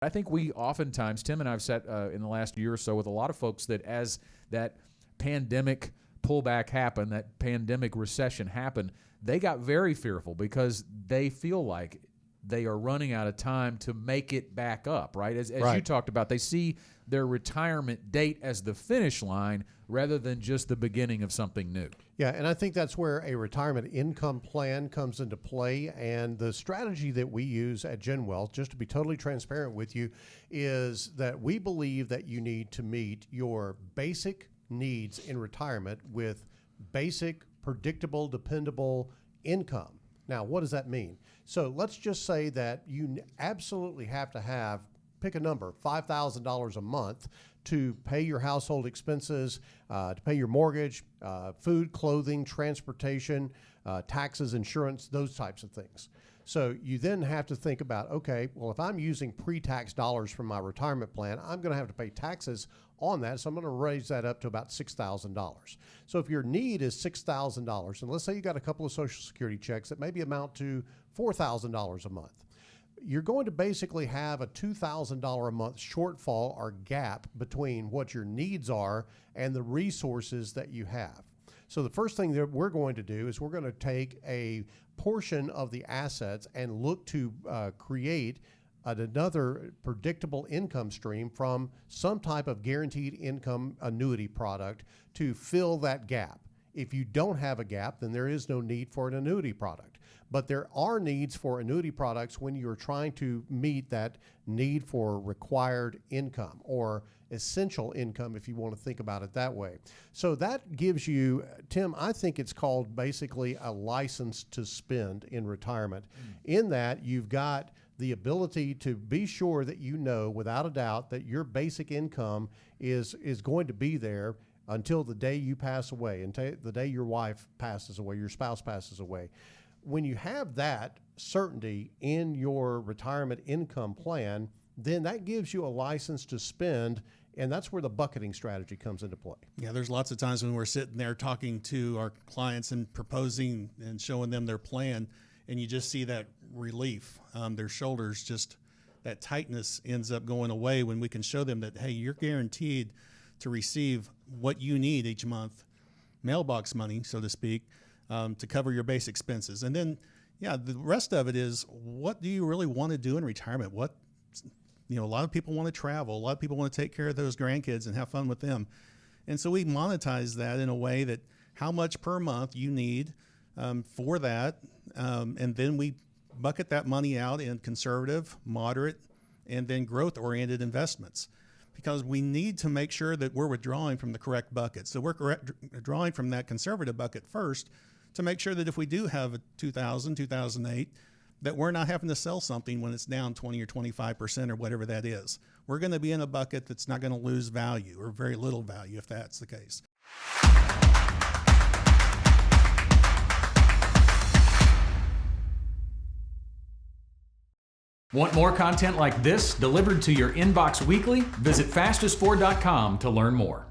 I think we oftentimes, Tim and I have sat in the last year or so with a lot of folks that as that pandemic pullback happened, that pandemic recession happened, they got very fearful because they feel like they are running out of time to make it back up, right? As Right. you talked about, they see their retirement date as the finish line rather than just the beginning of something new. Yeah, and I think that's where a retirement income plan comes into play. And the strategy that we use at Gen Wealth, just to be totally transparent with you, is that we believe that you need to meet your basic needs in retirement with basic, predictable, dependable income. Now, what does that mean? So let's just say that you absolutely have to have, pick a number, $5,000 a month to pay your household expenses, to pay your mortgage, food, clothing, transportation, taxes, insurance, those types of things. So you then have to think about, okay, well, if I'm using pre-tax dollars from my retirement plan, I'm going to have to pay taxes on that. So I'm going to raise that up to about $6,000. So if your need is $6,000, and let's say you got a couple of Social Security checks that maybe amount to $4,000 a month, you're going to basically have a $2,000 a month shortfall or gap between what your needs are and the resources that you have. So the first thing that we're going to do is we're going to take a portion of the assets and look to create another predictable income stream from some type of guaranteed income annuity product to fill that gap. If you don't have a gap, then there is no need for an annuity product. But there are needs for annuity products when you're trying to meet that need for required income or essential income, if you want to think about it that way. So that gives you, Tim, I think it's called basically a license to spend in retirement. In that you've got the ability to be sure that you know without a doubt that your basic income is going to be there until the day you pass away, until the day your wife passes away, your spouse passes away. When you have that certainty in your retirement income plan, then that gives you a license to spend, and that's where the bucketing strategy comes into play. Yeah, there's lots of times when we're sitting there talking to our clients and proposing and showing them their plan, and you just see that relief. Their shoulders, just that tightness ends up going away when we can show them that, hey, you're guaranteed to receive what you need each month, mailbox money, so to speak, to cover your base expenses. And then, yeah, the rest of it is, what do you really want to do in retirement? A lot of people want to travel. A lot of people want to take care of those grandkids and have fun with them. And so we monetize that in a way that how much per month you need for that. And then we bucket that money out in conservative, moderate, and then growth-oriented investments, because we need to make sure that we're withdrawing from the correct bucket. So we're drawing from that conservative bucket first to make sure that if we do have a 2008, that we're not having to sell something when it's down 20 or 25% or whatever that is. We're going to be in a bucket that's not going to lose value or very little value if that's the case. Want more content like this delivered to your inbox weekly? Visit fastest4.com to learn more.